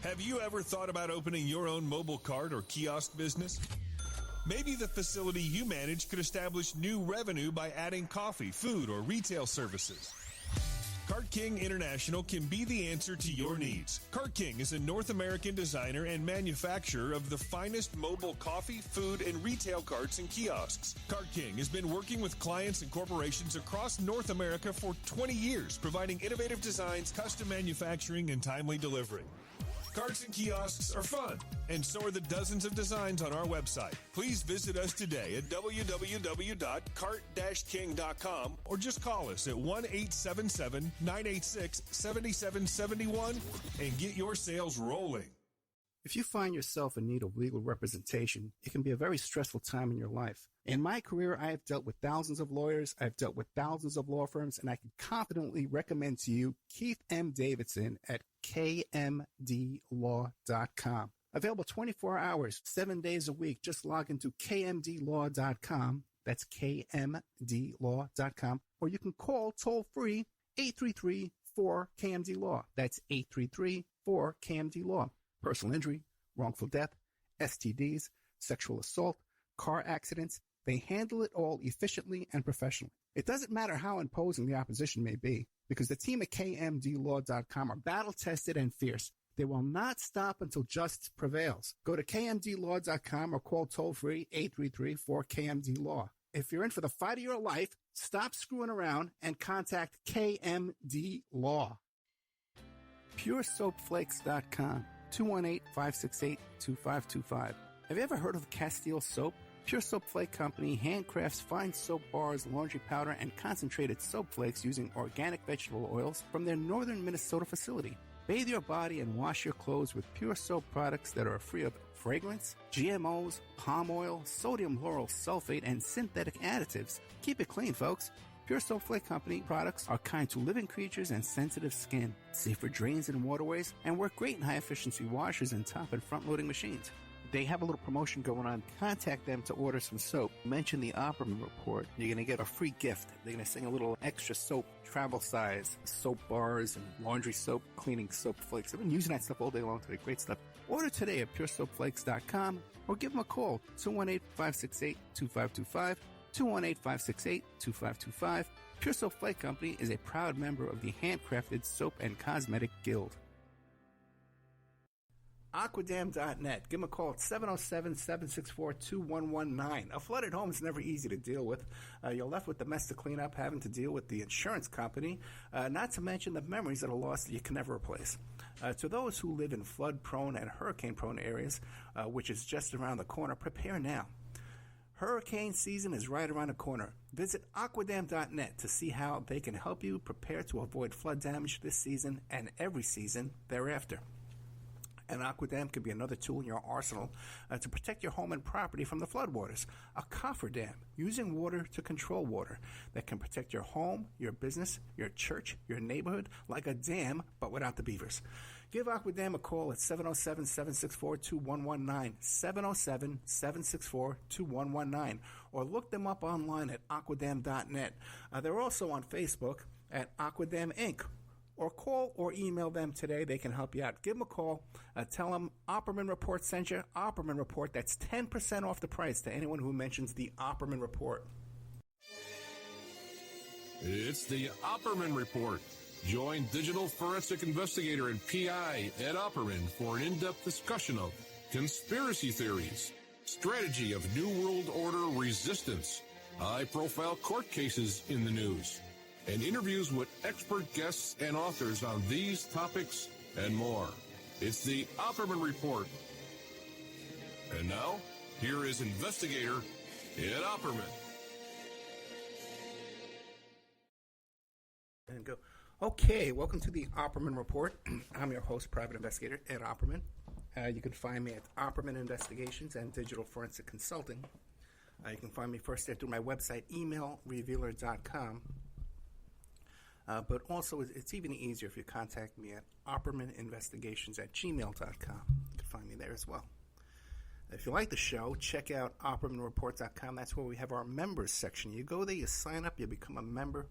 Have you ever thought about opening your own mobile cart or kiosk business? Maybe the facility you manage could establish new revenue by adding coffee, food, or retail services. Cart King International can be the answer to your needs. Cart King is a North American designer and manufacturer of the finest mobile coffee, food, and retail carts and kiosks. Cart King has been working with clients and corporations across North America for 20 years, providing innovative designs, custom manufacturing, and timely delivery. Carts and kiosks are fun, and so are the dozens of designs on our website. Please visit us today at www.cart-king.com or just call us at 1-877-986-7771 and get your sales rolling. If you find yourself in need of legal representation, it can be a very stressful time in your life. In my career, I have dealt with thousands of lawyers, I've dealt with thousands of law firms, and I can confidently recommend to you Keith M. Davidson at kmdlaw.com. Available 24 hours, 7 days a week. Just log into kmdlaw.com. That's kmdlaw.com. Or you can call toll-free 833-4KMD-LAW. That's 833-4KMD-LAW. Personal injury, wrongful death, STDs, sexual assault, car accidents. They handle it all efficiently and professionally. It doesn't matter how imposing the opposition may be, because the team at kmdlaw.com are battle-tested and fierce. They will not stop until justice prevails. Go to kmdlaw.com or call toll-free 833-4KMD-LAW. If you're in for the fight of your life, stop screwing around and contact KMD Law. PureSoapFlakes.com, 218-568-2525. Have you ever heard of Castile Soap? Pure Soap Flake Company handcrafts fine soap bars, laundry powder, and concentrated soap flakes using organic vegetable oils from their northern Minnesota facility. Bathe your body and wash your clothes with Pure Soap products that are free of fragrance, GMOs, palm oil, sodium lauryl sulfate, and synthetic additives. Keep it clean, folks. Pure Soap Flake Company products are kind to living creatures and sensitive skin, safe for drains and waterways, and work great in high-efficiency washers and top and front-loading machines. They have a little promotion going on. Contact them to order some soap. Mention the Opperman Report. You're going to get a free gift. They're going to send a little extra soap, travel size, soap bars and laundry soap, cleaning soap flakes. I've been using that stuff all day long today. Great stuff. Order today at puresoapflakes.com or give them a call, 218-568-2525, 218-568-2525. Pure Soap Flake Company is a proud member of the Handcrafted Soap and Cosmetic Guild. Aquadam.net. Give them a call at 707-764-2119. A flooded home is never easy to deal with. You're left with the mess to clean up, having to deal with the insurance company, not to mention the memories that are lost that you can never replace. To those who live in flood-prone and hurricane-prone areas, which is just around the corner, prepare now. Hurricane season is right around the corner. Visit Aquadam.net to see how they can help you prepare to avoid flood damage this season and every season thereafter. An Aquadam could be another tool in your arsenal to protect your home and property from the floodwaters. A cofferdam, using water to control water, that can protect your home, your business, your church, your neighborhood, like a dam, but without the beavers. Give Aquadam a call at 707-764-2119, 707-764-2119, or look them up online at aquadam.net. They're also on Facebook at Aquadam Inc., or call or email them today. They can help you out. Give them a call. Tell them Opperman Report sent you. Opperman Report. That's 10% off the price to anyone who mentions the Opperman Report. It's the Opperman Report. Join digital forensic investigator and PI Ed Opperman for an in-depth discussion of conspiracy theories, strategy of New World Order resistance, high-profile court cases in the news, and interviews with expert guests and authors on these topics and more. It's the Opperman Report. And now, here is investigator Ed Opperman. And go. Okay, welcome to the Opperman Report. I'm your host, private investigator Ed Opperman. You can find me at Opperman Investigations and Digital Forensic Consulting. You can find me first there through my website, emailrevealer.com. But also, it's even easier if you contact me at oppermaninvestigations@gmail.com. You can find me there as well. If you like the show, check out oppermanreport.com. That's where we have our members section. You go there, you sign up, you become a member.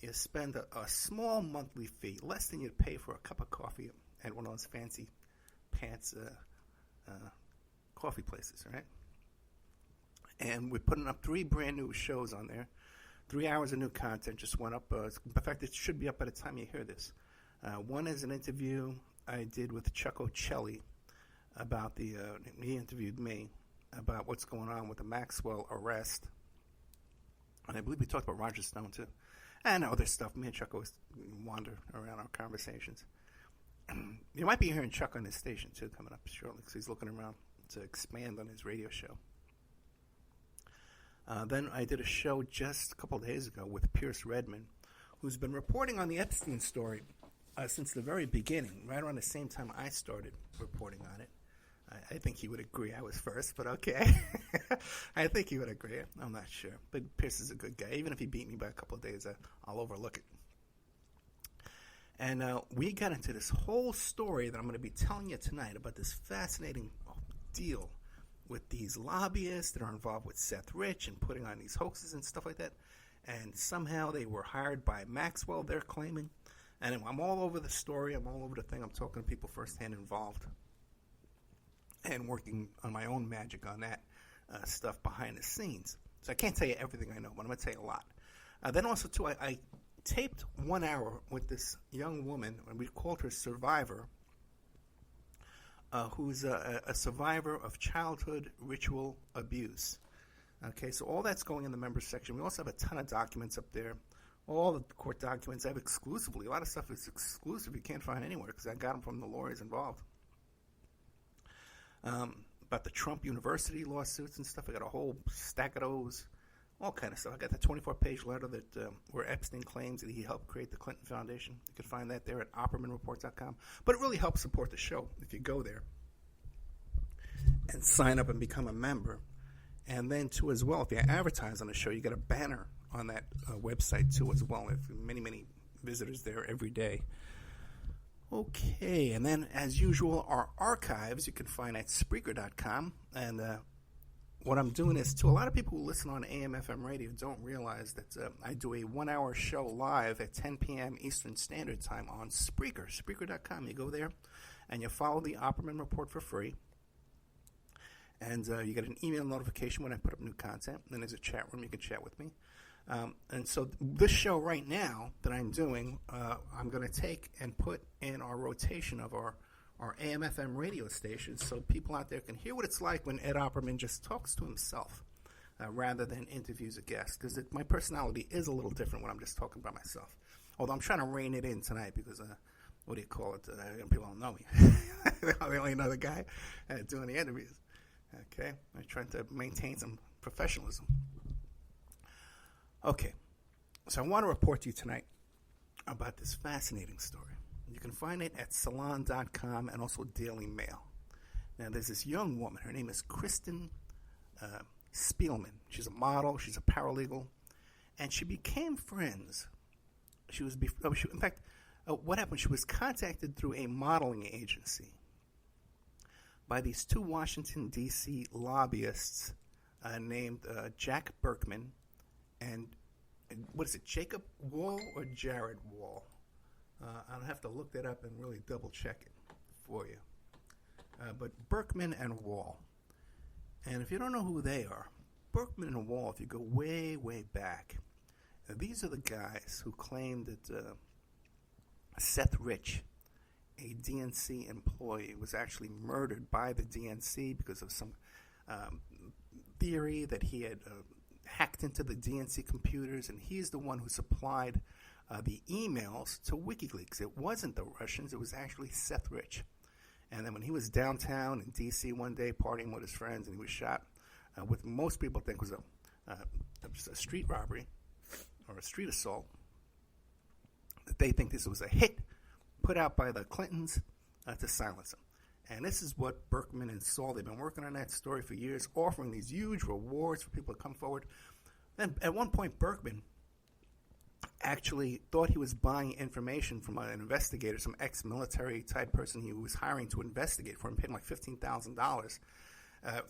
You spend a small monthly fee, less than you'd pay for a cup of coffee at one of those fancy pants coffee places, right? And we're putting up 3 brand new shows on there. 3 hours of new content just went up. In fact, it should be up by the time you hear this. One is an interview I did with Chuck O'Celli about he interviewed me about what's going on with the Maxwell arrest. And I believe we talked about Roger Stone, too. And other stuff. Me and Chuck always wander around our conversations. You might be hearing Chuck on his station, too, coming up shortly, because he's looking around to expand on his radio show. Then I did a show just a couple of days ago with Pierce Redmond, who's been reporting on the Epstein story since the very beginning, right around the same time I started reporting on it. I think he would agree I was first, but okay. I think he would agree. I'm not sure. But Pierce is a good guy. Even if he beat me by a couple of days, I'll overlook it. And we got into this whole story that I'm going to be telling you tonight about this fascinating deal with these lobbyists that are involved with Seth Rich and putting on these hoaxes and stuff like that. And somehow they were hired by Maxwell, they're claiming. And I'm all over the story. I'm all over the thing. I'm talking to people firsthand involved and working on my own magic on that stuff behind the scenes. So I can't tell you everything I know, but I'm going to tell you a lot. Then also, too, I taped 1 hour with this young woman, and we called her Survivor, who's a survivor of childhood ritual abuse. Okay, so all that's going in the members section. We also have a ton of documents up there. All the court documents I have exclusively. A lot of stuff is exclusive. You can't find anywhere because I got them from the lawyers involved. About the Trump University lawsuits and stuff. I got a whole stack of those. All kind of stuff. I got the 24-page letter that where Epstein claims that he helped create the Clinton Foundation. You can find that there at OppermanReport.com. But it really helps support the show if you go there and sign up and become a member. And then, too, as well, if you advertise on the show, you get a banner on that website, too, as well. If many, many visitors there every day. Okay, and then, as usual, our archives you can find at Spreaker.com. And what I'm doing is, too, a lot of people who listen on AM/FM radio don't realize that I do a 1-hour show live at 10 p.m. Eastern Standard Time on Spreaker, Spreaker.com. You go there, and you follow the Opperman Report for free. And you get an email notification when I put up new content. And then there's a chat room. You can chat with me. And so this show right now that I'm doing, I'm going to take and put in our rotation of our AM/FM radio stations so people out there can hear what it's like when Ed Opperman just talks to himself rather than interviews a guest. Because my personality is a little different when I'm just talking by myself. Although I'm trying to rein it in tonight because, what do you call it? People don't know me. They only know the guy doing the interviews. Okay? I'm trying to maintain some professionalism. Okay, so I want to report to you tonight about this fascinating story. You can find it at Salon.com and also Daily Mail. Now, there's this young woman. Her name is Kristen Spielman. She's a model. She's a paralegal. And she became friends. In fact, what happened? She was contacted through a modeling agency by these 2 Washington, D.C. lobbyists named Jack Burkman and what is it, Jacob Wohl or Jared Wohl? I'll have to look that up and really double-check it for you. But Burkman and Wohl. And if you don't know who they are, Burkman and Wohl, if you go way, way back, these are the guys who claimed that Seth Rich, a DNC employee, was actually murdered by the DNC because of some theory that he had hacked into the DNC computers, and he's the one who supplied the emails to WikiLeaks. It wasn't the Russians. It was actually Seth Rich. And then when he was downtown in D.C. one day partying with his friends and he was shot, what most people think was a street robbery or a street assault, that they think this was a hit put out by the Clintons to silence him. And this is what Burkman and Saul, they've been working on that story for years, offering these huge rewards for people to come forward. Then at one point, Burkman actually thought he was buying information from an investigator, some ex-military type person he was hiring to investigate for him, paid him like $15,000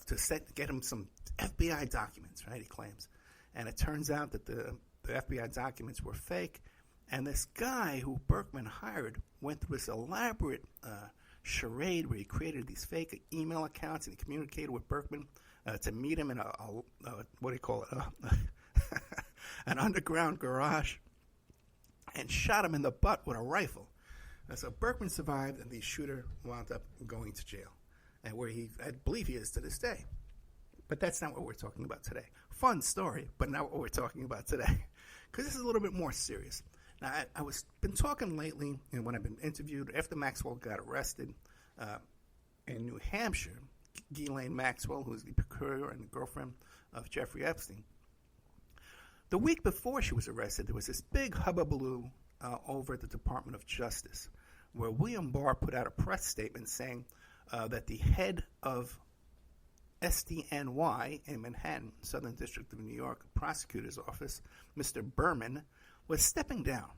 to get him some FBI documents, right, he claims. And it turns out that the FBI documents were fake. And this guy who Burkman hired went through this elaborate charade where he created these fake email accounts and he communicated with Burkman to meet him in an underground garage, and shot him in the butt with a rifle. So Burkman survived, and the shooter wound up going to jail, and where I believe he is to this day. But that's not what we're talking about today. Fun story, but not what we're talking about today, because this is a little bit more serious. Now, I was been talking lately, and when I've been interviewed, after Maxwell got arrested in New Hampshire, Ghislaine Maxwell, who is the procurator and the girlfriend of Jeffrey Epstein, the week before she was arrested, there was this big hubbubaloo over at the Department of Justice, where William Barr put out a press statement saying that the head of SDNY in Manhattan, Southern District of New York, prosecutor's office, Mr. Burkman, was stepping down.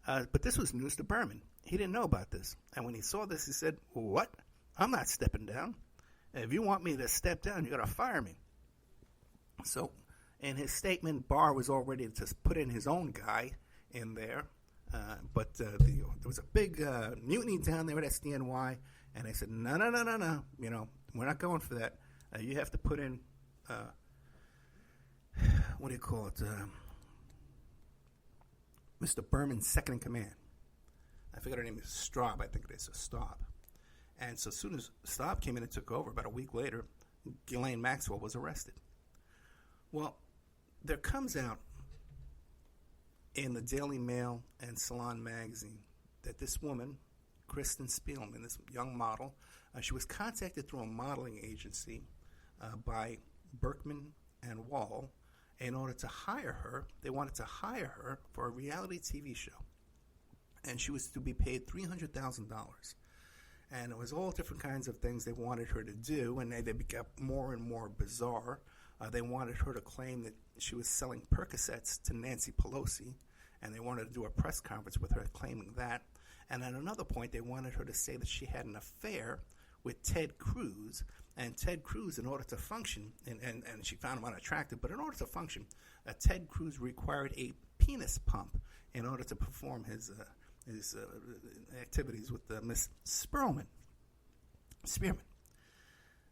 But this was news to Burkman. He didn't know about this. And when he saw this, he said, "What? I'm not stepping down. If you want me to step down, you got to fire me." So in his statement, Barr was all ready to put in his own guy in there. But there was a big mutiny down there at SDNY, and they said, no, we're not going for that. You have to put in, Mr. Berman's second in command. I forget her name is Straub, I think it is, Straub. And so as soon as Straub came in and took over, about a week later, Ghislaine Maxwell was arrested. Well, there comes out in the Daily Mail and Salon magazine that this woman, Kristen Spielman, this young model, she was contacted through a modeling agency by Burkman and Wohl in order to hire her. They wanted to hire her for a reality TV show, and she was to be paid $300,000. And it was all different kinds of things they wanted her to do, and they became more and more bizarre. They wanted her to claim that she was selling Percocets to Nancy Pelosi, and they wanted to do a press conference with her claiming that. And at another point, they wanted her to say that she had an affair with Ted Cruz, and Ted Cruz, in order to function, and she found him unattractive, but in order to function, Ted Cruz required a penis pump in order to perform his activities with Miss Spearman.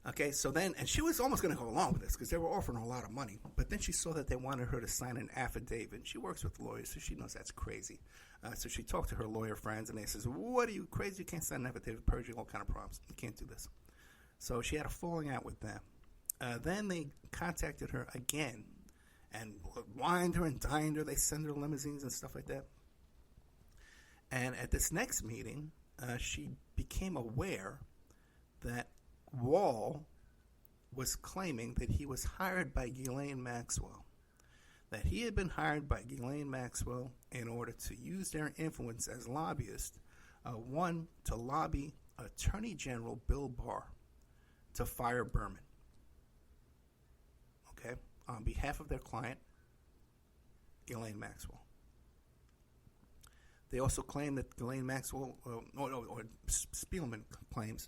Okay, so then, and she was almost going to go along with this because they were offering her a lot of money, but then she saw that they wanted her to sign an affidavit. She works with lawyers, so she knows that's crazy. So she talked to her lawyer friends, and they says, "What are you, crazy? You can't sign an affidavit, perjury, all kind of problems. You can't do this." So she had a falling out with them. Then they contacted her again and wined her and dined her. They send her limousines and stuff like that. And at this next meeting, she became aware that Wohl was claiming that he was hired by Ghislaine Maxwell, that he had been hired by Ghislaine Maxwell in order to use their influence as lobbyists, one, to lobby Attorney General Bill Barr to fire Burkman, okay, on behalf of their client, Ghislaine Maxwell. They also claim that Ghislaine Maxwell, or Spielman claims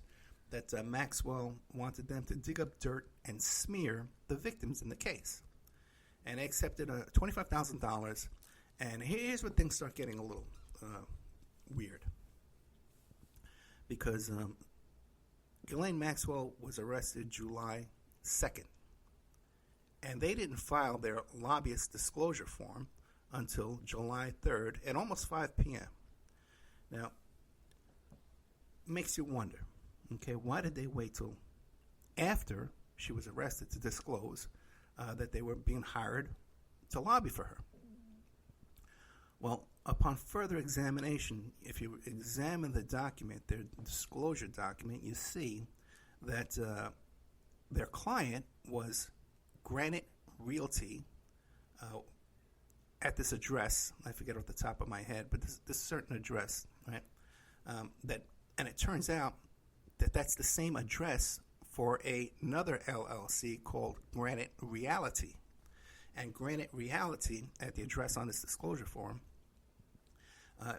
that Maxwell wanted them to dig up dirt and smear the victims in the case. And they accepted $25,000. And here's where things start getting a little weird. Because Ghislaine Maxwell was arrested July 2nd. And they didn't file their lobbyist disclosure form until July 3rd at almost 5 p.m. Now, it makes you wonder. Okay, why did they wait till after she was arrested to disclose that they were being hired to lobby for her? Well, upon further examination, if you examine the document, their disclosure document, you see that their client was Granite Realty at this address. I forget off the top of my head, but this certain address, right? And it turns out that's the same address for another LLC called Granite Reality. And Granite Reality, at the address on this disclosure form,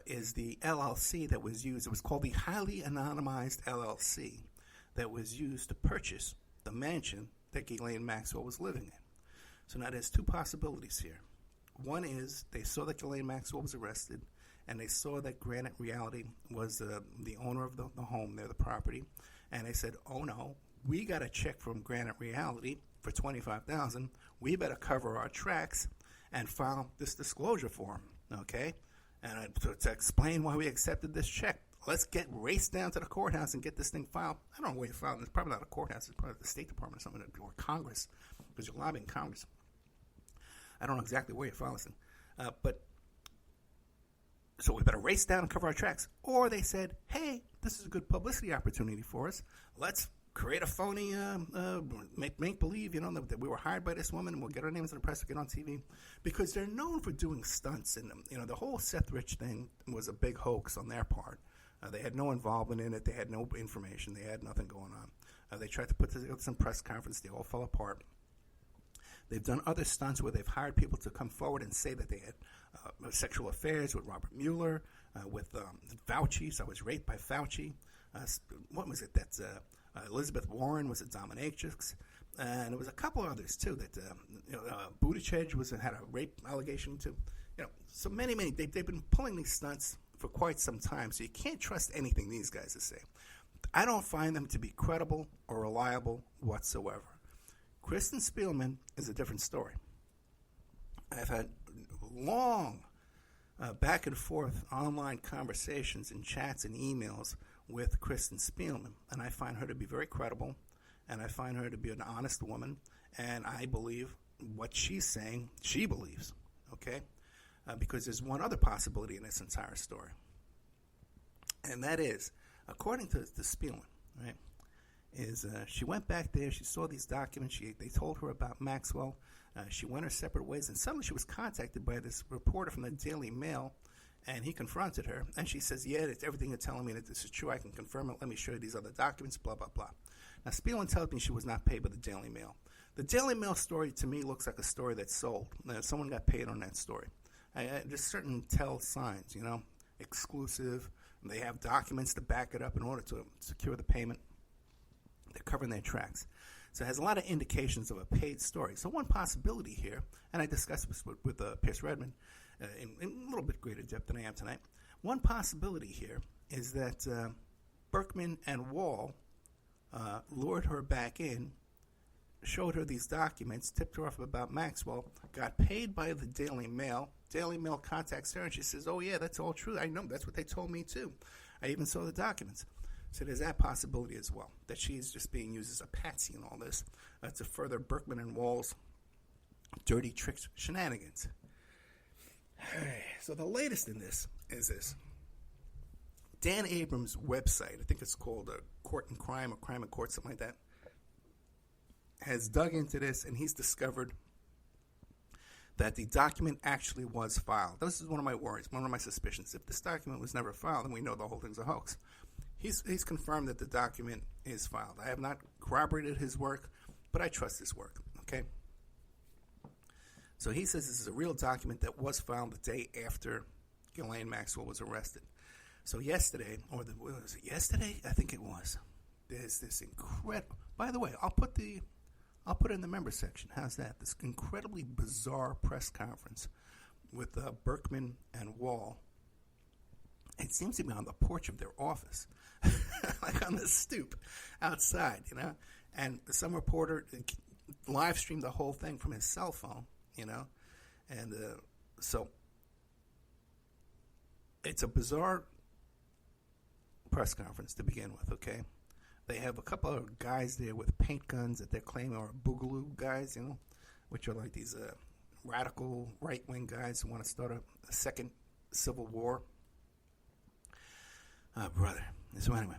is the LLC that was used. It was called the Highly Anonymized LLC that was used to purchase the mansion that Ghislaine Maxwell was living in. So now there's two possibilities here. One is they saw that Ghislaine Maxwell was arrested, and they saw that Granite Reality was the owner of the home there, the property, and they said, "Oh no, we got a check from Granite Reality for $25,000. We better cover our tracks and file this disclosure form." Okay, and to explain why we accepted this check, let's race down to the courthouse and get this thing filed. I don't know where you filed. It's probably not a courthouse. It's probably the State Department or something, or Congress, because you're lobbying Congress. I don't know exactly where you file this thing, but so we better race down and cover our tracks. Or they said, "Hey, this is a good publicity opportunity for us. Let's create a phony, make believe, that we were hired by this woman, and we'll get our names in the press, we'll get on TV," because they're known for doing stunts. And the whole Seth Rich thing was a big hoax on their part. They had no involvement in it. They had no information. They had nothing going on. They tried to put together some press conference. They all fell apart. They've done other stunts where they've hired people to come forward and say that they had sexual affairs with Robert Mueller, with Fauci. So I was raped by Fauci. What was it? That's Elizabeth Warren was a dominatrix. And there was a couple others, too, that Buttigieg had a rape allegation, too. So many. They've been pulling these stunts for quite some time, so you can't trust anything these guys say. I don't find them to be credible or reliable whatsoever. Kristen Spielman is a different story. I've had long back and forth online conversations and chats and emails with Kristen Spielman, and I find her to be very credible, and I find her to be an honest woman, and I believe what she's saying, she believes, okay? Because there's one other possibility in this entire story, and that is, according to Spielman, right, is she went back there, she saw these documents, they told her about Maxwell, she went her separate ways, and suddenly she was contacted by this reporter from the Daily Mail, and he confronted her, and she says, "Yeah, it's everything you're telling me that this is true, I can confirm it, let me show you these other documents, blah, blah, blah." Now, Spielman tells me she was not paid by the Daily Mail. The Daily Mail story, to me, looks like a story that's sold. Someone got paid on that story. There's certain tell signs, exclusive, and they have documents to back it up in order to secure the payment. They're covering their tracks. So it has a lot of indications of a paid story. So one possibility here, and I discussed this with Pierce Redmond in a little bit greater depth than I am tonight. One possibility here is that Burkman and Wohl lured her back in, showed her these documents, tipped her off about Maxwell, got paid by the Daily Mail. Daily Mail contacts her, and she says, "Oh, yeah, that's all true. I know. That's what they told me, too. I even saw the documents." So there's that possibility as well, that she's just being used as a patsy in all this to further Burkman and Wohl's dirty tricks shenanigans. So the latest in this is this. Dan Abrams' website, I think it's called Court and Crime or Crime and Court, something like that, has dug into this, and he's discovered that the document actually was filed. This is one of my worries, one of my suspicions. If this document was never filed, then we know the whole thing's a hoax. He's confirmed that the document is filed. I have not corroborated his work, but I trust his work, okay? So he says this is a real document that was filed the day after Ghislaine Maxwell was arrested. So yesterday, was it yesterday? I think it was. There's this incredible. By the way, I'll put it in the member section. How's that? This incredibly bizarre press conference with Burkman and Wohl. It seems to be on the porch of their office, like on the stoop outside, And some reporter live streamed the whole thing from his cell phone, And so it's a bizarre press conference to begin with, okay? They have a couple of guys there with paint guns that they're claiming are Boogaloo guys, which are like these radical right-wing guys who want to start a second civil war. Brother. So anyway,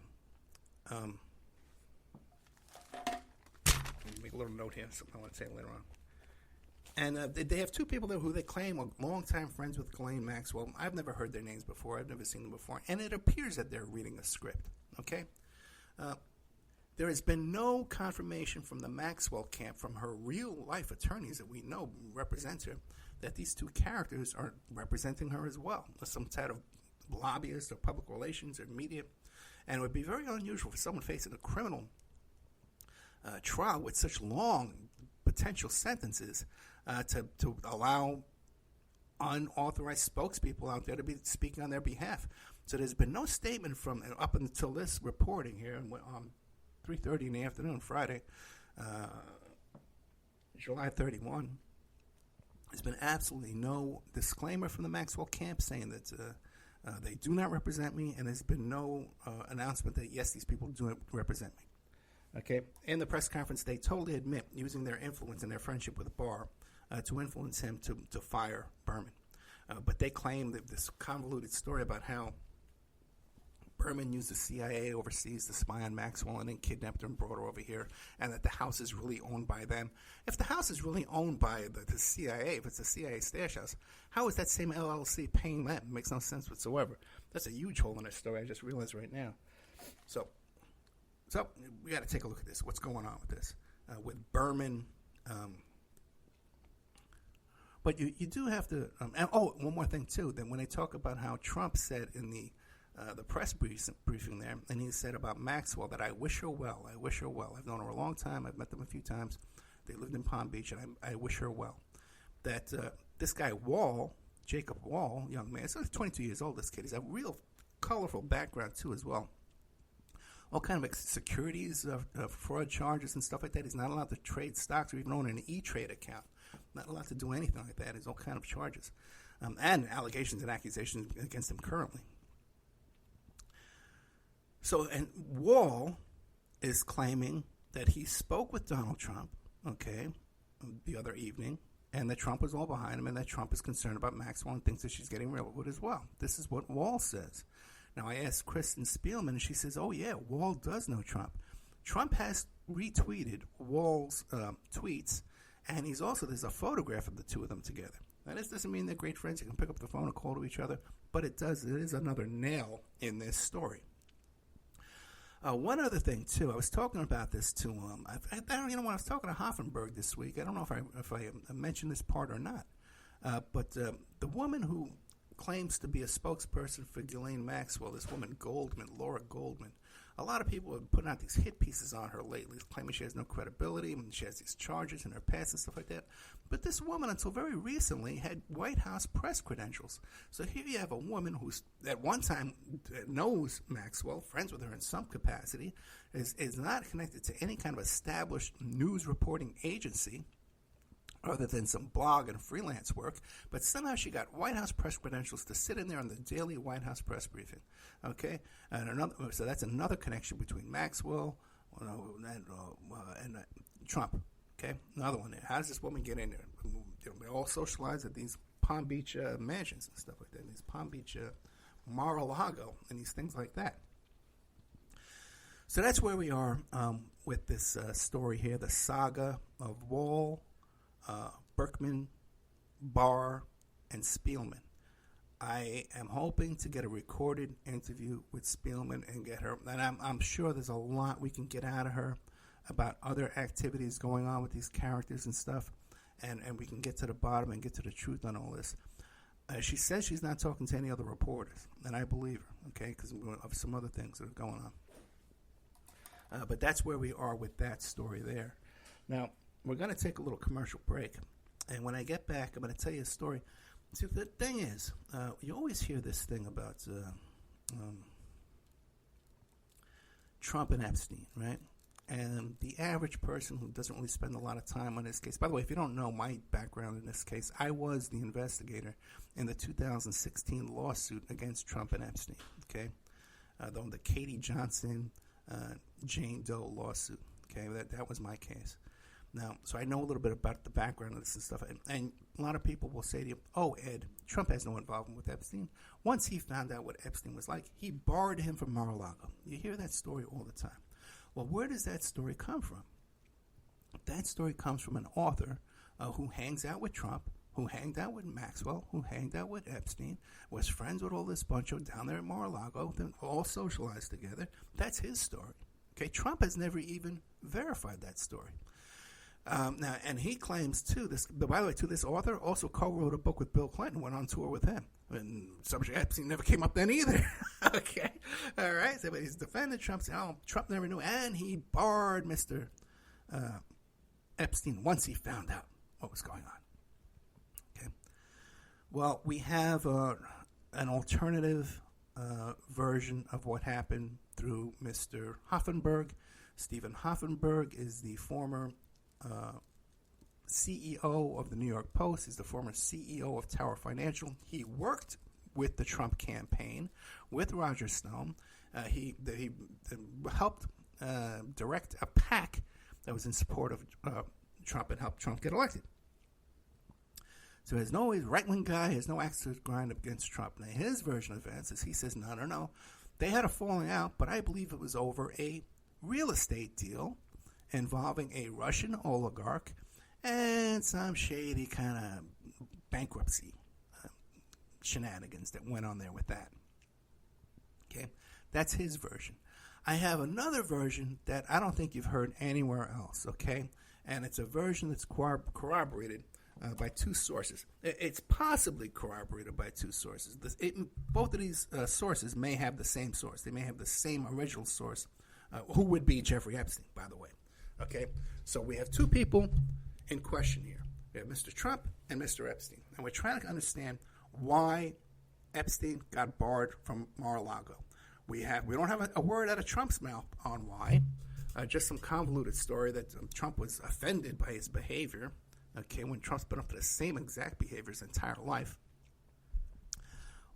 let me make a little note here, something I want to say later on. And they have two people there who they claim are longtime friends with Ghislaine Maxwell. I've never heard their names before. I've never seen them before. And it appears that they're reading a script, okay? There has been no confirmation from the Maxwell camp, from her real-life attorneys that we know represent her, that these two characters are representing her as well, as some type of lobbyist or public relations or media. And it would be very unusual for someone facing a criminal trial with such long potential sentences to allow unauthorized spokespeople out there to be speaking on their behalf. So there's been no statement from up until this reporting here, 3:30 in the afternoon, Friday, July 31. There's been absolutely no disclaimer from the Maxwell camp saying that they do not represent me, and there's been no announcement that, yes, these people do represent me. Okay, in the press conference, they totally admit using their influence and their friendship with Barr to influence him to fire Burkman. But they claim that this convoluted story about how Burkman used the CIA overseas to spy on Maxwell and then kidnapped her and brought her over here, and that the house is really owned by them. If the house is really owned by the CIA, if it's a CIA stash house, how is that same LLC paying them? It makes no sense whatsoever. That's a huge hole in their story. I just realized right now. So we got to take a look at this. What's going on with this? With Burkman. But you do have to. One more thing too. That when they talk about how Trump said in the press briefing there, and he said about Maxwell that I wish her well. I wish her well. I've known her a long time. I've met them a few times. They lived in Palm Beach, and I wish her well. That this guy Wohl, Jacob Wohl, young man, so he's 22 years old. This kid, he's a real colorful background too, as well. All kind of securities, fraud charges and stuff like that. He's not allowed to trade stocks or even own an E-Trade account. Not allowed to do anything like that. There's all kind of charges and allegations and accusations against him currently. So, and Wohl is claiming that he spoke with Donald Trump, the other evening, and that Trump was all behind him, and that Trump is concerned about Maxwell and thinks that she's getting real with as well. This is what Wohl says. Now, I asked Kristen Spielman, and she says, oh, yeah, Wohl does know Trump. Trump has retweeted Wohl's tweets, and there's a photograph of the two of them together. Now, this doesn't mean they're great friends. You can pick up the phone and call to each other, but it is another nail in this story. One other thing, too, I was talking about this to when I was talking to Hoffenberg this week, I don't know if I mentioned this part or not, but the woman who claims to be a spokesperson for Ghislaine Maxwell, this woman Laura Goldman, a lot of people have put out these hit pieces on her lately, claiming she has no credibility, and she has these charges in her past and stuff like that. But this woman, until very recently, had White House press credentials. So here you have a woman who's at one time knows Maxwell, friends with her in some capacity, is not connected to any kind of established news reporting agency, other than some blog and freelance work, but somehow she got White House press credentials to sit in there on the daily White House press briefing. Okay, so that's another connection between Maxwell and Trump. Okay, another one there. How does this woman get in there? They all socialize at these Palm Beach mansions and stuff like that. These Palm Beach Mar-a-Lago and these things like that. So that's where we are with this story here, the saga of Wohl, Burkman, Barr, and Spielman. I am hoping to get a recorded interview with Spielman and get her, and I'm sure there's a lot we can get out of her about other activities going on with these characters and stuff, and we can get to the bottom and get to the truth on all this. She says she's not talking to any other reporters, and I believe her, okay, because of some other things that are going on. But that's where we are with that story there. Now, we're going to take a little commercial break, and when I get back, I'm going to tell you a story. See, the thing is, you always hear this thing about Trump and Epstein, right? And the average person who doesn't really spend a lot of time on this case. By the way, if you don't know my background in this case, I was the investigator in the 2016 lawsuit against Trump and Epstein, okay? The Katie Johnson, Jane Doe lawsuit, okay? That was my case. Now, so I know a little bit about the background of this and stuff, and a lot of people will say to you, oh, Ed, Trump has no involvement with Epstein. Once he found out what Epstein was like, he barred him from Mar-a-Lago. You hear that story all the time. Well, where does that story come from? That story comes from an author who hangs out with Trump, who hanged out with Maxwell, who hanged out with Epstein, was friends with all this bunch of down there at Mar-a-Lago, they all socialized together. That's his story. Okay, Trump has never even verified that story. Now, and he claims too. By the way, this author also co-wrote a book with Bill Clinton, went on tour with him, and subject Epstein never came up then either. Okay, all right. So, but he's defending Trump, saying, "Oh, Trump never knew," and he barred Mr. Epstein once he found out what was going on. Okay. Well, we have an alternative version of what happened through Mr. Hoffenberg. Stephen Hoffenberg is the former CEO of the New York Post. He's the former CEO of Tower Financial. He worked with the Trump campaign, with Roger Stone. He helped direct a PAC that was in support of Trump and helped Trump get elected. So he's no right-wing guy. He has no axe to grind against Trump. Now, his version of events is he says, no. They had a falling out, but I believe it was over a real estate deal involving a Russian oligarch and some shady kind of bankruptcy shenanigans that went on there with that. Okay, that's his version. I have another version that I don't think you've heard anywhere else, okay? And it's a version that's corroborated by two sources. It's possibly corroborated by two sources. Both of these sources may have the same source. They may have the same original source, who would be Jeffrey Epstein, by the way. Okay, so we have two people in question here. We have Mr. Trump and Mr. Epstein. And we're trying to understand why Epstein got barred from Mar-a-Lago. We don't have a word out of Trump's mouth on why. Just some convoluted story that Trump was offended by his behavior. Okay, when Trump's been up to the same exact behavior his entire life.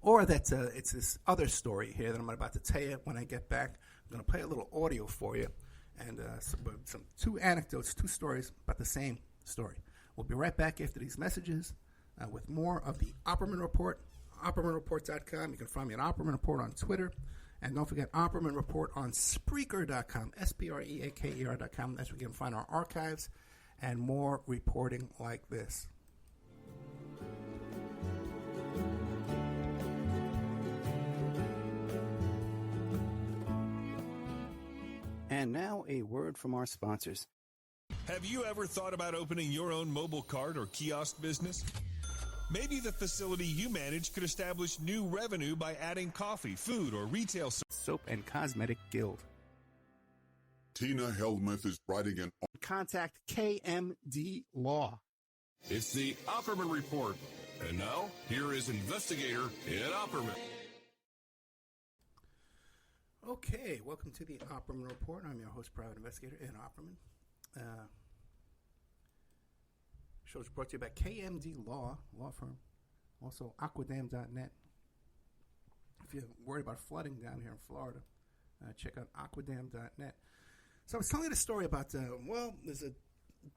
Or that it's this other story here that I'm about to tell you when I get back. I'm going to play a little audio for you and some two anecdotes, two stories about the same story. We'll be right back after these messages with more of the Opperman Report, OppermanReport.com. You can find me at Opperman Report on Twitter. And don't forget Opperman Report on Spreaker.com, SPREAKER.com. That's where you can find our archives and more reporting like this. And now a word from our sponsors. Have you ever thought about opening your own mobile cart or kiosk business? Maybe the facility you manage could establish new revenue by adding coffee, food, or retail Soap and Cosmetic Guild. Tina Helmuth is writing an... Contact KMD Law. It's the Opperman Report. And now, here is investigator Ed Opperman. Okay, welcome to the Opperman Report. I'm your host, private investigator Ed Opperman. Show is brought to you by KMD Law firm. Also, Aquadam.net. If you're worried about flooding down here in Florida, check out Aquadam.net. So I was telling you the story about, there's a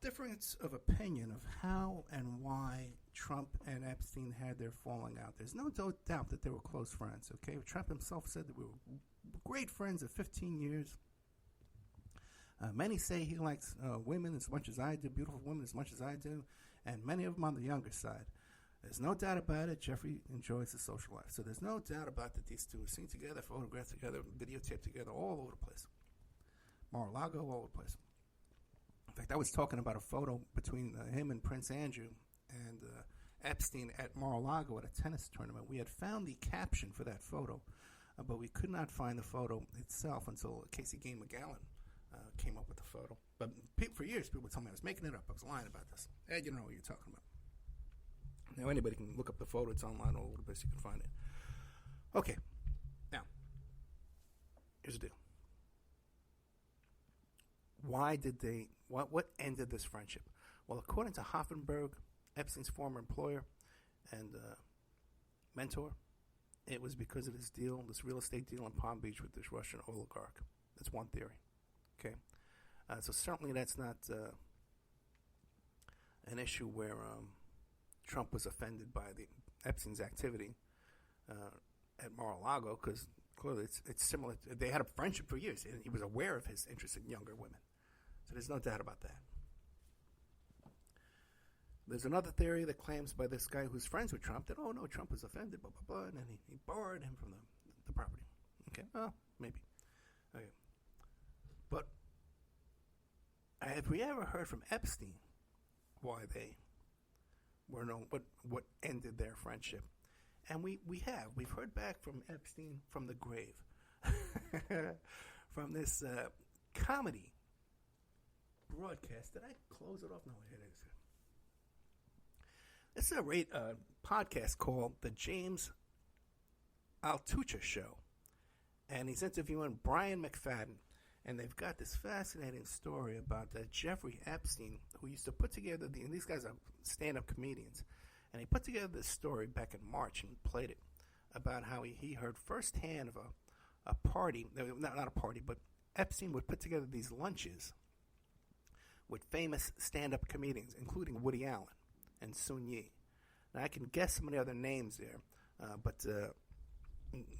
difference of opinion of how and why Trump and Epstein had their falling out. There's no doubt that they were close friends, okay? Trump himself said that we were great friends of 15 years. Many say he likes women as much as I do, beautiful women as much as I do, and many of them on the younger side. There's no doubt about it. Jeffrey enjoys his social life. So there's no doubt about that these two are seen together, photographed together, videotaped together, all over the place. Mar-a-Lago, all over the place. In fact, I was talking about a photo between him and Prince Andrew and Epstein at Mar-a-Lago at a tennis tournament. We had found the caption for that photo, but we could not find the photo itself until Casey Gay McGowan came up with the photo. But for years, people told me I was making it up. I was lying about this. Ed, you don't know what you're talking about. Now, anybody can look up the photo. It's online all over the place. You can find it. Okay. Now, here's the deal. Why did they, what ended this friendship? Well, according to Hoffenberg, Epstein's former employer and mentor, it was because of this deal, this real estate deal in Palm Beach with this Russian oligarch. That's one theory. Okay, so certainly that's not an issue where Trump was offended by the Epstein's activity at Mar-a-Lago, because clearly it's similar. They had a friendship for years, and he was aware of his interest in younger women. So there's no doubt about that. There's another theory that claims by this guy who's friends with Trump that, oh, no, Trump was offended, blah, blah, blah, and then he barred him from the property. Okay, well, maybe. Okay. But have we ever heard from Epstein why they were known, what ended their friendship? And we have. We've heard back from Epstein from the grave. From this comedy broadcast. Did I close it off? No, it is. This is a podcast called The James Altucher Show. And he's interviewing Brian McFadden. And they've got this fascinating story about Jeffrey Epstein, who used to put together, and these guys are stand-up comedians, and he put together this story back in March and played it about how he heard firsthand of a party, not a party, but Epstein would put together these lunches with famous stand-up comedians, including Woody Allen and Sun Yi. Now, I can guess some of the other names there, but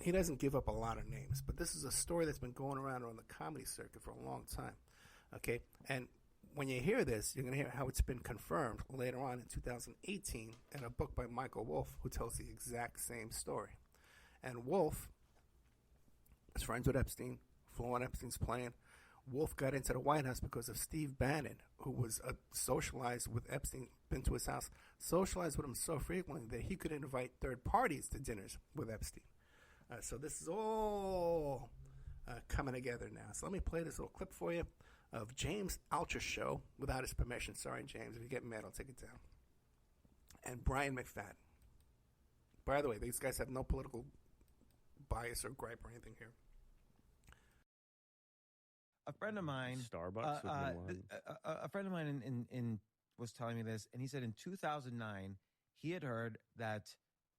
he doesn't give up a lot of names. But this is a story that's been going around on the comedy circuit for a long time, okay? And when you hear this, you're going to hear how it's been confirmed later on in 2018 in a book by Michael Wolff, who tells the exact same story. And Wolff is friends with Epstein, flew on Epstein's plane. Wolff got into the White House because of Steve Bannon, who was socialized with Epstein, been to his house, socialized with him so frequently that he could invite third parties to dinners with Epstein. So this is all coming together now. So let me play this little clip for you of James Altucher Show without his permission. Sorry, James. If you get mad, I'll take it down. And Brian McFadden. By the way, these guys have no political bias or gripe or anything here. A friend of mine, Starbucks. a friend of mine in was telling me this, and he said in 2009 he had heard that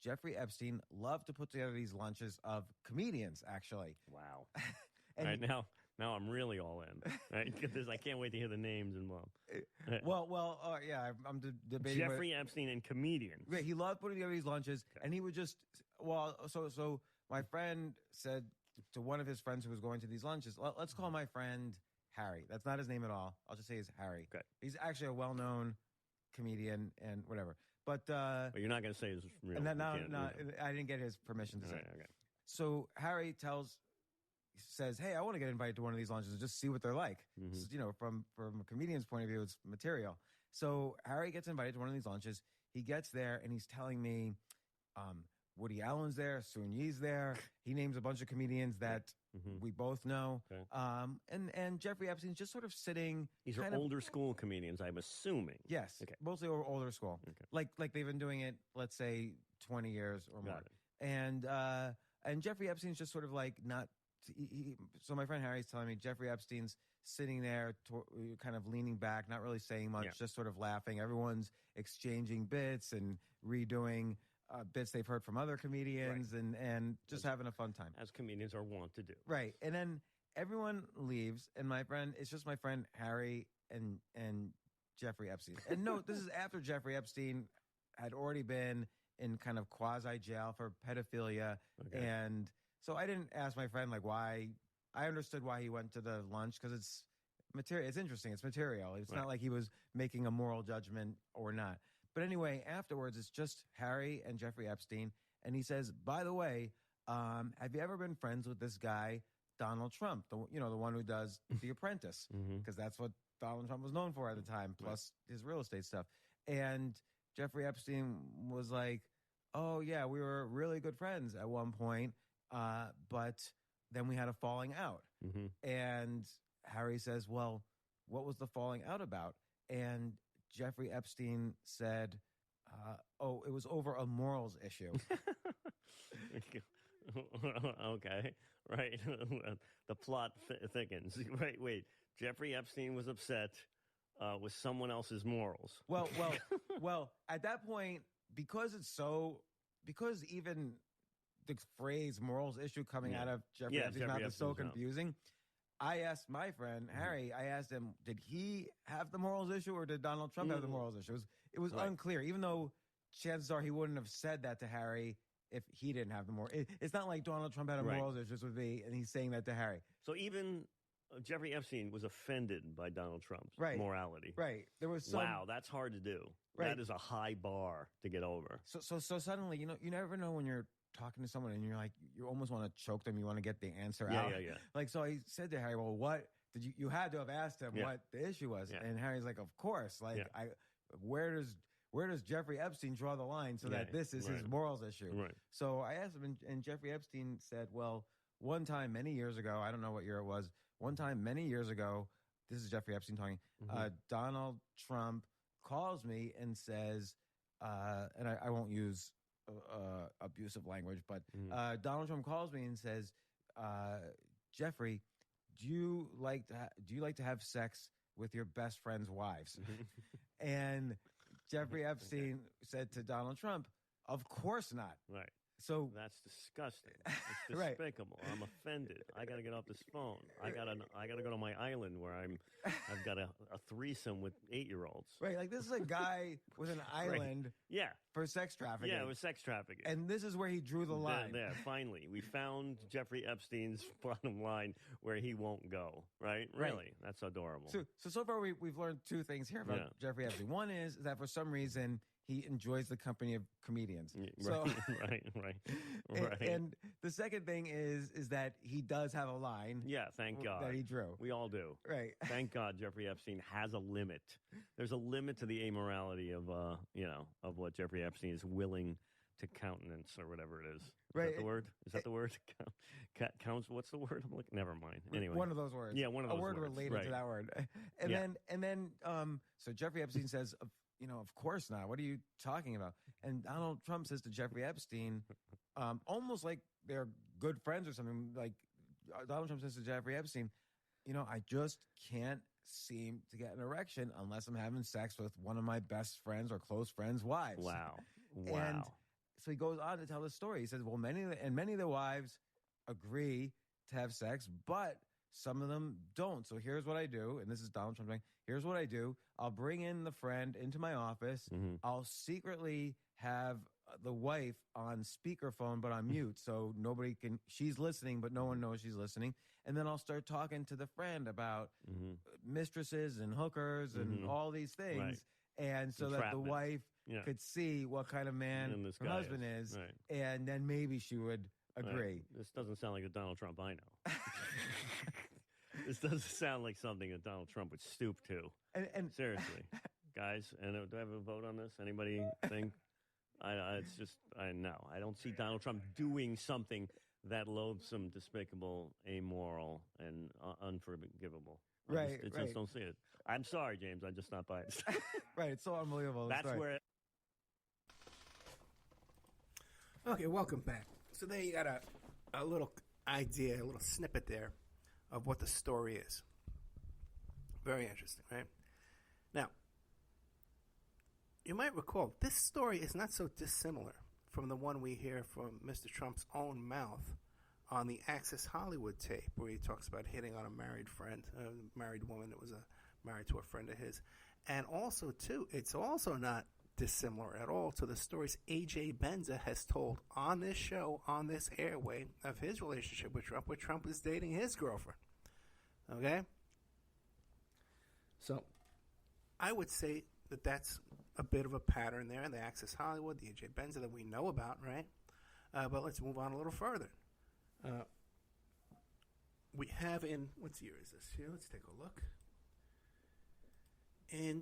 Jeffrey Epstein loved to put together these lunches of comedians. Actually, Wow. and Right now I'm really all in. Right? I can't wait to hear the names involved. yeah, I'm debating Jeffrey Epstein and comedian. Right, he loved putting together these lunches, and he would just So my friend said to one of his friends who was going to these lunches, let's call my friend Harry. That's not his name at all. I'll just say he's Harry. Okay. He's actually a well-known comedian and whatever. But you're not going to say his real no, name. I didn't get his permission to say. Right, okay. So Harry says, "Hey, I want to get invited to one of these lunches and just see what they're like." Mm-hmm. So, from a comedian's point of view, it's material. So Harry gets invited to one of these lunches. He gets there and he's telling me, Woody Allen's there, Sun Yi's there. He names a bunch of comedians that we both know. Okay. And Jeffrey Epstein's just sort of sitting. These are older school comedians, I'm assuming. Yes, Okay. mostly older school. Okay. Like they've been doing it, let's say, 20 years or more. Got it. And Jeffrey Epstein's just sort of like not. So my friend Harry's telling me Jeffrey Epstein's sitting there, kind of leaning back, not really saying much, just sort of laughing. Everyone's exchanging bits and redoing bits they've heard from other comedians, and just having a fun time. As comedians are wont to do. Right. And then everyone leaves, and it's just my friend Harry and Jeffrey Epstein. And no, this is after Jeffrey Epstein had already been in kind of quasi-jail for pedophilia. Okay. And so I didn't ask my friend, like, why. I understood why he went to the lunch, because it's material. It's interesting. It's material. It's not like he was making a moral judgment or not. But anyway, afterwards, it's just Harry and Jeffrey Epstein. And he says, by the way, have you ever been friends with this guy, Donald Trump? The one who does The Apprentice, because that's what Donald Trump was known for at the time, plus his real estate stuff. And Jeffrey Epstein was like, oh, yeah, we were really good friends at one point, but then we had a falling out. And Harry says, well, what was the falling out about? And Jeffrey Epstein said, it was over a morals issue. Okay, right. The plot thickens. Right, wait. Jeffrey Epstein was upset with someone else's morals. Well, at that point, because even the phrase morals issue coming out of Jeffrey Epstein's mouth is so confusing, I asked my friend, Harry, I asked him, did he have the morals issue or did Donald Trump have the morals issue? It was unclear, even though chances are he wouldn't have said that to Harry if he didn't have the morals. It's not like Donald Trump had a morals issue with me and he's saying that to Harry. So even Jeffrey Epstein was offended by Donald Trump's morality. Right. There was some... Wow, that's hard to do. Right. That is a high bar to get over. So suddenly, you never know when you're talking to someone and you're like, you almost want to choke them. You want to get the answer out. Yeah. Like, so I said to Harry, well, what did you had to have asked him what the issue was. Yeah. And Harry's like, of course. Like, where does Jeffrey Epstein draw the line so that this is his morals issue? Right. So I asked him, and Jeffrey Epstein said, well, one time many years ago, I don't know what year it was, one time many years ago, this is Jeffrey Epstein talking, Donald Trump calls me and says, and I won't use abusive language, but Donald Trump calls me and says, Jeffrey, do you like to have sex with your best friend's wives? And Jeffrey Epstein said to Donald Trump, of course not. Right. So that's disgusting. It's despicable. I'm offended. I got to get off this phone. I got to go to my island where I've got a threesome with 8-year-olds. Right, like this is a guy with an island. Yeah. For sex trafficking. Yeah, it was sex trafficking. And this is where he drew the line. There, finally, we found Jeffrey Epstein's bottom line where he won't go. Right? Really, that's adorable. So far we've learned 2 things here about Jeffrey Epstein. One is that for some reason he enjoys the company of comedians. So, right. And the second thing is that he does have a line. Yeah, thank God. That he drew. We all do. Right. Thank God Jeffrey Epstein has a limit. There's a limit to the amorality of what Jeffrey Epstein is willing to countenance or whatever it is. Is that the word? Is that the word? Counts. What's the word? I'm like, never mind. Anyway, one of those words. Yeah, one of those words. A word related to that word. And then, so Jeffrey Epstein says, of course not. What are you talking about? And Donald Trump says to Jeffrey Epstein, almost like they're good friends or something. Like Donald Trump says to Jeffrey Epstein, I just can't seem to get an erection unless I'm having sex with one of my best friends or close friends' wives. Wow. And so he goes on to tell the story. He says, well, many of the wives agree to have sex, but some of them don't. So here's what I do. And this is Donald Trump saying, here's what I do. I'll bring in the friend into my office. Mm-hmm. I'll secretly have the wife on speakerphone, but on mute. So nobody can, she's listening, but no one knows she's listening. And then I'll start talking to the friend about mistresses and hookers and all these things. Right. And so that the wife could see what kind of man her husband is. Right. And then maybe she would agree. Right. This doesn't sound like the Donald Trump I know. This doesn't sound like something that Donald Trump would stoop to. And seriously, guys, and do I have a vote on this? Anybody think? It's just, I don't see Donald Trump doing something that loathsome, despicable, amoral, and unforgivable. I just don't see it. I'm sorry, James. I'm just not biased. Right. It's so unbelievable. That's where. Okay, welcome back. So there you got a little idea, a little snippet there of what the story is. Very interesting, right? Now, you might recall, this story is not so dissimilar from the one we hear from Mr. Trump's own mouth on the Access Hollywood tape, where he talks about hitting on a married friend, a married woman that was married to a friend of his. And also, too, it's also not dissimilar at all to the stories A.J. Benza has told on this show, on this airway, of his relationship with Trump, where Trump is dating his girlfriend. Okay? So, I would say that that's a bit of a pattern there in the Access Hollywood, the A.J. Benza that we know about, right? But let's move on a little further. We have in, what year is this here? Let's take a look. And,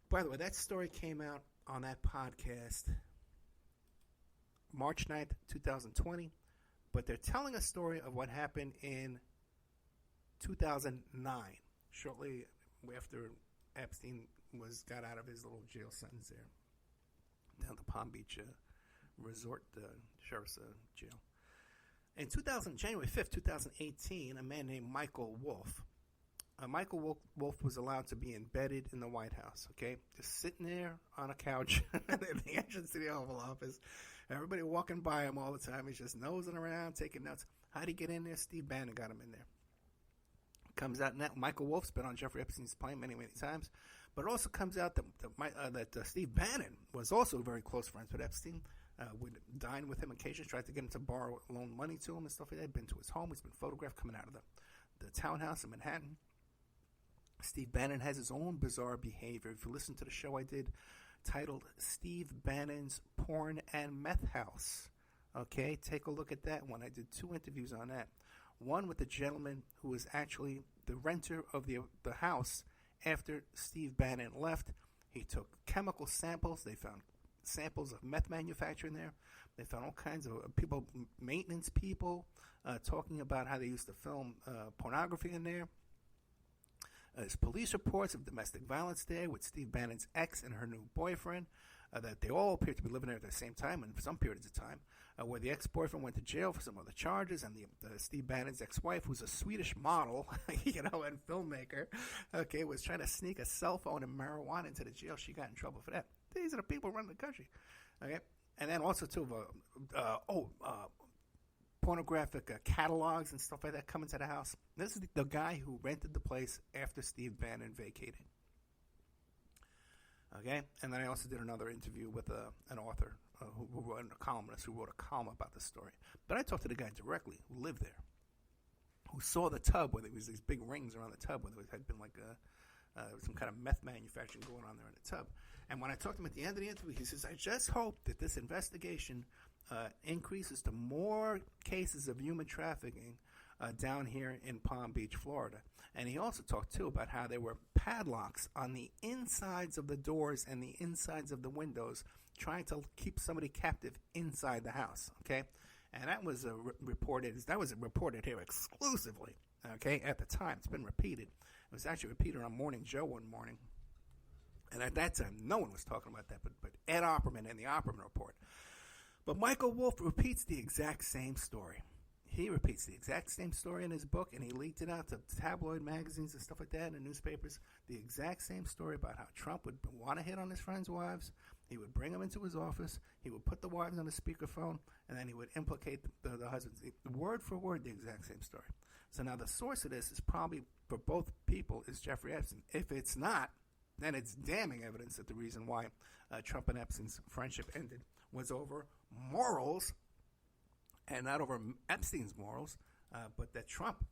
by the way, that story came out on that podcast March 9th, 2020. But they're telling a story of what happened in 2009, shortly after Epstein got out of his little jail sentence there, down the Palm Beach resort sheriff's jail. In January 5th, 2018, a man named Michael Wolff. Michael Wolff was allowed to be embedded in the White House, okay? Just sitting there on a couch at the entrance to the Oval Office. Everybody walking by him all the time. He's just nosing around, taking notes. How'd he get in there? Steve Bannon got him in there. Comes out now, Michael Wolff's been on Jeffrey Epstein's plane many, many times. But it also comes out that Steve Bannon was also very close friends with Epstein. Would dine with him occasionally, tried to get him to borrow, loan money to him and stuff like that. Been to his home. He's been photographed coming out of the townhouse in Manhattan. Steve Bannon has his own bizarre behavior. If you listen to the show I did titled Steve Bannon's Porn and Meth House, okay, take a look at that one. I did 2 interviews on that. One with the gentleman who was actually the renter of the house after Steve Bannon left. He took chemical samples. They found samples of meth manufacturing there. They found all kinds of people, maintenance people, talking about how they used to film pornography in there. There's police reports of domestic violence there with Steve Bannon's ex and her new boyfriend. that they all appeared to be living there at the same time and for some periods of time, where the ex-boyfriend went to jail for some other charges, and the Steve Bannon's ex-wife, who's a Swedish model, and filmmaker, was trying to sneak a cell phone and marijuana into the jail. She got in trouble for that. These are the people running the country, okay? And then also, too, pornographic catalogs and stuff like that come into the house. This is the guy who rented the place after Steve Bannon vacated. Okay, and then I also did another interview with an author who wrote a columnist who wrote a column about the story. But I talked to the guy directly who lived there, who saw the tub where there was these big rings around the tub where there had been like some kind of meth manufacturing going on there in the tub. And when I talked to him at the end of the interview, he says, "I just hope that this investigation increases to more cases of human trafficking down here in Palm Beach, Florida." And he also talked, too, about how there were padlocks on the insides of the doors and the insides of the windows trying to keep somebody captive inside the house, okay? And that was reported here exclusively, okay, at the time. It's been repeated. It was actually repeated on Morning Joe one morning. And at that time, no one was talking about that, but Ed Opperman in the Opperman Report. But Michael Wolff repeats the exact same story. He repeats the exact same story in his book, and he leaked it out to tabloid magazines and stuff like that and newspapers. The exact same story about how Trump would want to hit on his friends' wives. He would bring them into his office. He would put the wives on a speakerphone, and then he would implicate the husbands. Word for word, the exact same story. So now the source of this is probably, for both people, is Jeffrey Epstein. If it's not, then it's damning evidence that the reason why Trump and Epstein's friendship ended was over morals, and not over Epstein's morals, but that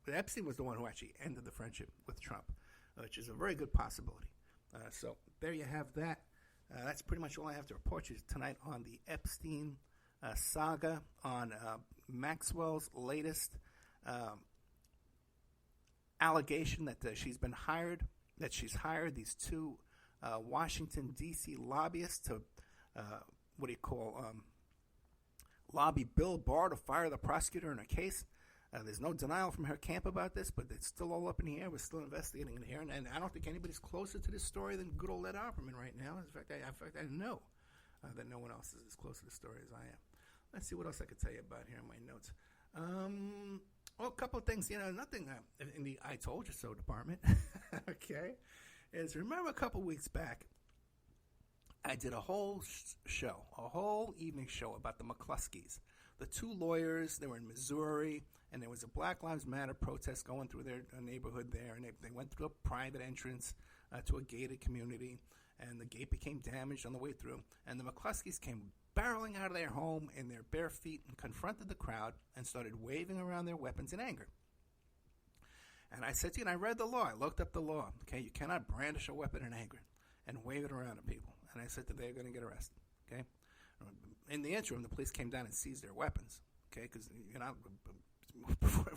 Epstein was the one who actually ended the friendship with Trump, which is a very good possibility. So there you have that. That's pretty much all I have to report you tonight on the Epstein saga, on Maxwell's latest allegation that she's hired these two Washington, D.C. lobbyists to, lobby Bill Barr to fire the prosecutor in a case. There's no denial from her camp about this, but it's still all up in the air. We're still investigating it here, and I don't think anybody's closer to this story than good old Ed Opperman right now. In fact, I know that no one else is as close to the story as I am. Let's see what else I could tell you about here in my notes. A couple of things, nothing in the I told you so department, okay, is remember a couple weeks back, I did a whole evening show about the McCluskeys. The two lawyers, they were in Missouri, and there was a Black Lives Matter protest going through their neighborhood there, and they went through a private entrance to a gated community, and the gate became damaged on the way through, and the McCluskeys came barreling out of their home in their bare feet and confronted the crowd and started waving around their weapons in anger. And I said to you, and I read the law. I looked up the law. Okay, you cannot brandish a weapon in anger and wave it around at people. And I said that they're going to get arrested. Okay. In the interim, the police came down and seized their weapons. Okay, because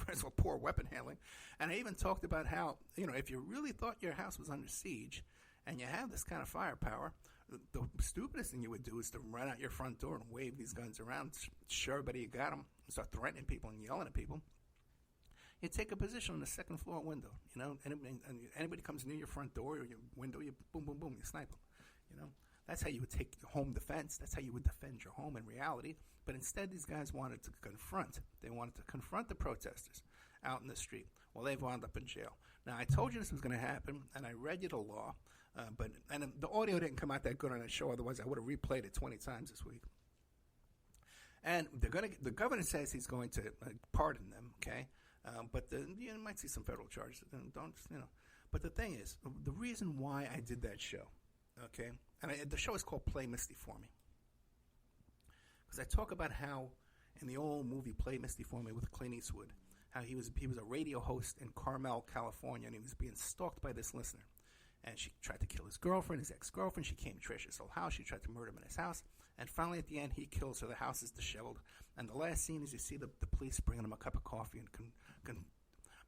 first of all, poor weapon handling. And I even talked about how if you really thought your house was under siege and you have this kind of firepower, the stupidest thing you would do is to run out your front door and wave these guns around, show everybody you got them, and start threatening people and yelling at people. You take a position on the second floor window, anybody comes near your front door or your window, you boom, boom, boom, you snipe them, That's how you would take home defense. That's how you would defend your home in reality. But instead, these guys wanted to confront. They wanted to confront the protesters out in the street. Well, they've wound up in jail. Now, I told you this was going to happen, and I read you the law. But the audio didn't come out that good on the show. Otherwise, I would have replayed it 20 times this week. And the governor says he's going to pardon them, okay? But you might see some federal charges. But the thing is, the reason why I did that show, okay, and the show is called Play Misty For Me, because I talk about how in the old movie Play Misty For Me with Clint Eastwood, how he was a radio host in Carmel, California, and he was being stalked by this listener. And she tried to kill his girlfriend, his ex-girlfriend. She came to Trish's old house. She tried to murder him in his house. And finally, at the end, he kills her. The house is disheveled. And the last scene is you see the police bringing him a cup of coffee and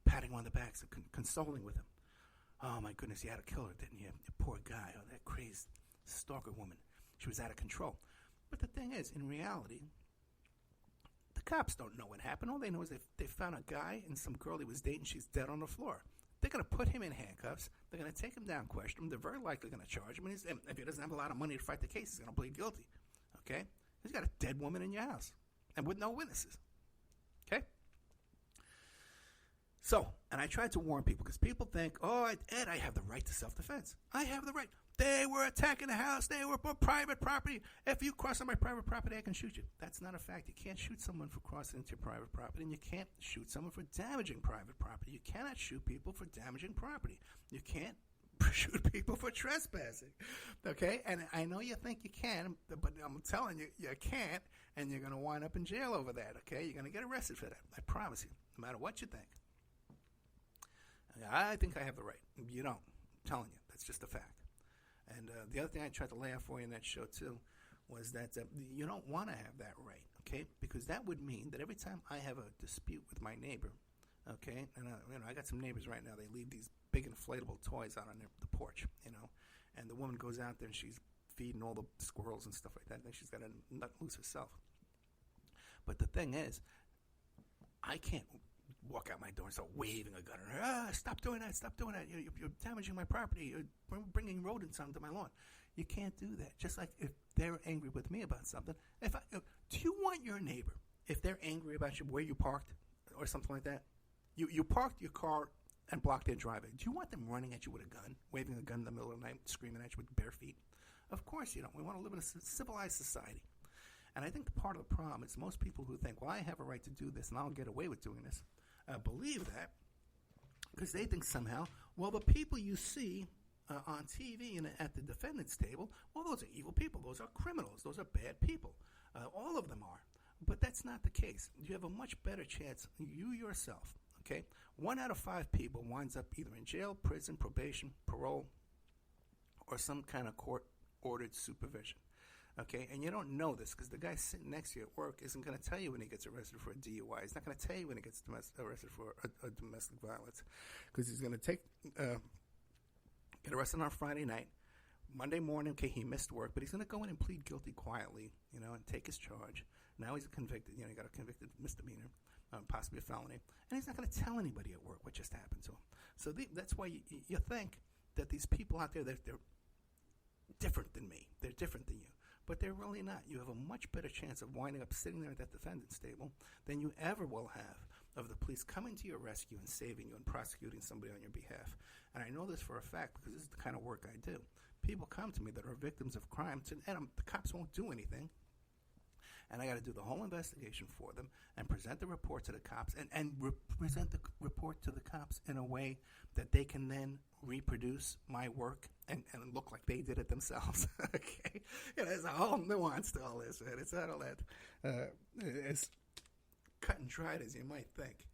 patting him on the back, so consoling with him. Oh, my goodness, you had to kill her, didn't you? You poor guy. Oh, that crazed stalker woman. She was out of control. But the thing is, in reality, the cops don't know what happened. All they know is they found a guy and some girl he was dating. She's dead on the floor. The they're going to put him in handcuffs. They're going to take him down, question him. They're very likely going to charge him. And if he doesn't have a lot of money to fight the case, he's going to plead guilty. Okay? He's got a dead woman in your house and with no witnesses. Okay? So, and I tried to warn people because people think, oh, Ed, I have the right to self-defense. I have the right. They were attacking the house. They were private property. If you cross on my private property, I can shoot you. That's not a fact. You can't shoot someone for crossing into your private property, and you can't shoot someone for damaging private property. You cannot shoot people for damaging property. You can't shoot people for trespassing. Okay? And I know you think you can, but I'm telling you, you can't, and you're going to wind up in jail over that. Okay? You're going to get arrested for that. I promise you, no matter what you think. I think I have the right. You don't. I'm telling you. That's just a fact. And the other thing I tried to lay out for you in that show, too, was that you don't want to have that right, okay? Because that would mean that every time I have a dispute with my neighbor, okay, and I got some neighbors right now, they leave these big inflatable toys out on the porch, and the woman goes out there and she's feeding all the squirrels and stuff like that, and then she's got a nut loose herself. But the thing is, I can't walk out my door and start waving a gun. Stop doing that. Stop doing that. You're damaging my property. You're bringing rodents onto my lawn. You can't do that. Just like if they're angry with me about something. Do you want your neighbor, if they're angry about you where you parked or something like that, you parked your car and blocked their driveway. Do you want them running at you with a gun, waving a gun in the middle of the night, screaming at you with bare feet? Of course you don't. We want to live in a civilized society. And I think part of the problem is most people who think, well, I have a right to do this and I'll get away with doing this, believe that because they think somehow, well, the people you see on TV and at the defendant's table, well, those are evil people. Those are criminals. Those are bad people. All of them are. But that's not the case. You have a much better chance, you yourself, okay? 1 out of 5 people winds up either in jail, prison, probation, parole, or some kind of court-ordered supervision. Okay, and you don't know this because the guy sitting next to you at work isn't going to tell you when he gets arrested for a DUI. He's not going to tell you when he gets arrested for a domestic violence because he's going to get arrested on Friday night. Monday morning, okay, he missed work, but he's going to go in and plead guilty quietly, and take his charge. Now he's convicted. He got a convicted misdemeanor, possibly a felony, and he's not going to tell anybody at work what just happened to him. So that's why you think that these people out there, they're different than me. They're different than you. But they're really not. You have a much better chance of winding up sitting there at that defendant's table than you ever will have of the police coming to your rescue and saving you and prosecuting somebody on your behalf. And I know this for a fact because this is the kind of work I do. People come to me that are victims of crime, and the cops won't do anything. And I got to do the whole investigation for them and present the report to the cops and present the report to the cops in a way that they can then reproduce my work and look like they did it themselves. Okay? There's a whole nuance to all this, man. It's not all that as cut and dried as you might think.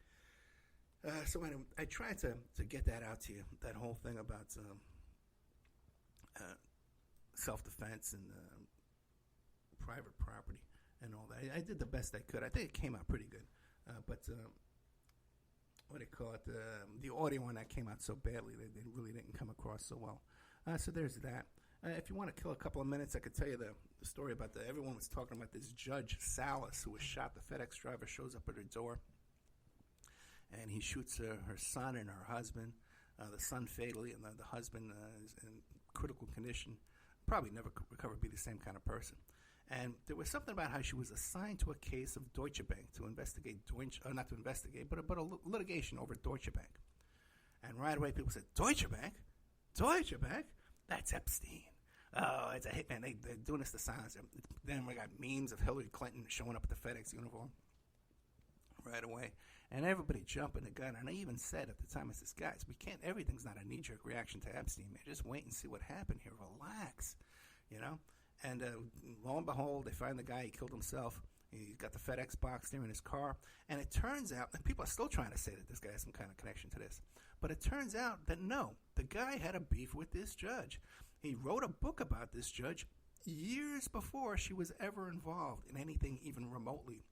So anyway, I tried to get that out to you, that whole thing about self-defense and private property and all that. I did the best I could. I think it came out pretty good. But what do you call it? The audio on that came out so badly that they really didn't come across so well. So there's that. If you want to kill a couple of minutes, I could tell you the story about everyone was talking about this Judge Salas who was shot. The FedEx driver shows up at her door, and he shoots her son and her husband, the son fatally, and the husband is in critical condition. Probably never recover, be the same kind of person. And there was something about how she was assigned to a case of Deutsche Bank to investigate, not to investigate, but a litigation over Deutsche Bank. And right away people said, Deutsche Bank? Deutsche Bank? That's Epstein. Oh, it's a hitman. They're doing this to silence him. Then we got memes of Hillary Clinton showing up at the FedEx uniform right away. And everybody jumping the gun. And I even said at the time, I says, guys, everything's not a knee-jerk reaction to Epstein, man. Just wait and see what happened here. Relax, And lo and behold, they find the guy. He killed himself. He's got the FedEx box there in his car. And it turns out, and people are still trying to say that this guy has some kind of connection to this. But it turns out that no, the guy had a beef with this judge. He wrote a book about this judge years before she was ever involved in anything even remotely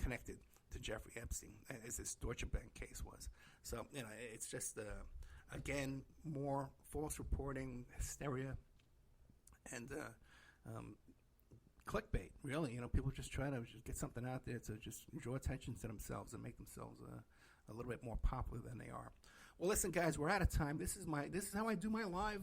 connected to Jeffrey Epstein, as this Deutsche Bank case was. So, it's just, again, more false reporting, hysteria, and clickbait, really. People just try to just get something out there to just draw attention to themselves and make themselves a little bit more popular than they are. Well, listen, guys, we're out of time. This is how I do my live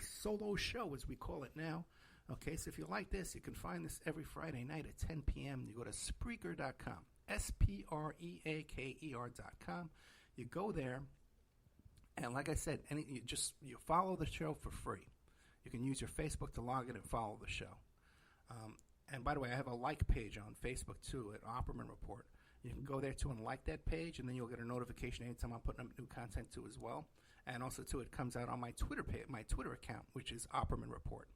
solo show, as we call it now. Okay, so if you like this, you can find this every Friday night at 10 p.m. You go to Spreaker.com, Spreaker.com. You go there, and like I said, you follow the show for free. You can use your Facebook to log in and follow the show. And by the way, I have a like page on Facebook too at Opperman Report. You can go there too and like that page, and then you'll get a notification anytime I'm putting up new content too as well. And also too, it comes out on my Twitter page, my Twitter account, which is Opperman Report.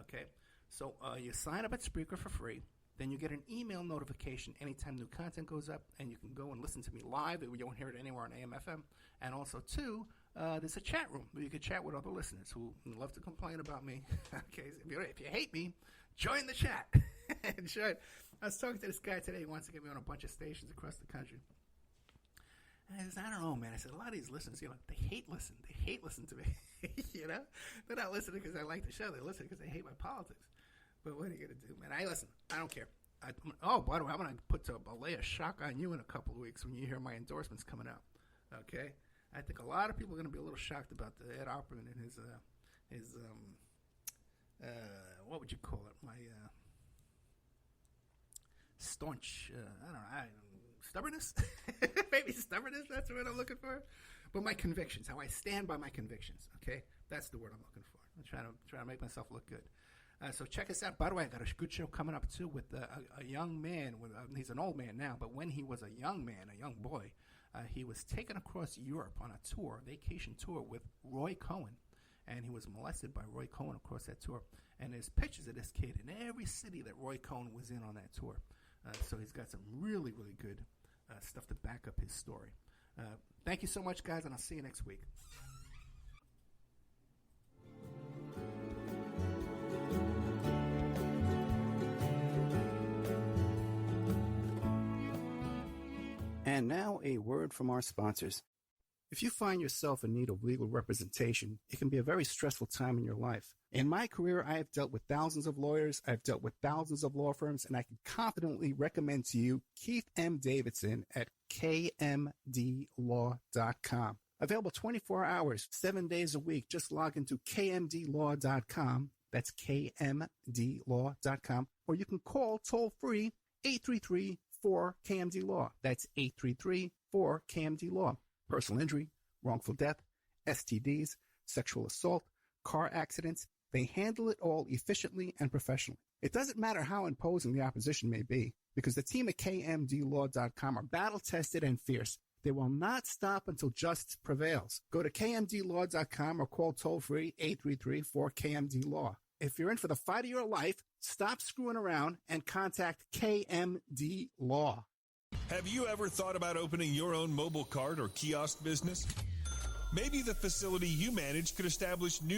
Okay, so you sign up at Spreaker for free. Then you get an email notification anytime new content goes up, and you can go and listen to me live. You won't hear it anywhere on AM/FM. And also, too, there's a chat room where you can chat with other listeners who love to complain about me. Okay, so if you hate me, join the chat. Sure. I was talking to this guy today. He wants to get me on a bunch of stations across the country. And I said, I don't know, man. I said, a lot of these listeners, they hate listen. They hate listen to me. They're not listening because I like the show. They listen because they hate my politics. But what are you going to do, man? I listen. I don't care. By the way, I'm going to lay a shock on you in a couple of weeks when you hear my endorsements coming out. Okay? I think a lot of people are going to be a little shocked about the Ed Opperman and his what would you call it? My staunch, stubbornness? Maybe stubbornness, that's the word I'm looking for. But my convictions, how I stand by my convictions, okay? That's the word I'm looking for. I'm trying to make myself look good. So check us out. By the way, I got a good show coming up, too, with a young man. He's an old man now, but when he was a young man, a young boy, he was taken across Europe on a vacation tour with Roy Cohen. And he was molested by Roy Cohen across that tour. And there's pictures of this kid in every city that Roy Cohen was in on that tour. So he's got some really, really good stuff to back up his story. Thank you so much, guys, and I'll see you next week. And now a word from our sponsors. If you find yourself in need of legal representation, it can be a very stressful time in your life. In my career, I have dealt with thousands of lawyers, I've dealt with thousands of law firms, and I can confidently recommend to you Keith M. Davidson at kmdlaw.com. Available 24 hours, 7 days a week. Just log into kmdlaw.com. That's kmdlaw.com. Or you can call toll-free 833-4KMD-LAW. That's 833-4KMD-LAW. Personal injury, wrongful death, STDs, sexual assault, car accidents. They handle it all efficiently and professionally. It doesn't matter how imposing the opposition may be, because the team at kmdlaw.com are battle-tested and fierce. They will not stop until justice prevails. Go to kmdlaw.com or call toll-free 833-4KMD-LAW. If you're in for the fight of your life, stop screwing around and contact KMD Law. Have you ever thought about opening your own mobile cart or kiosk business? Maybe the facility you manage could establish new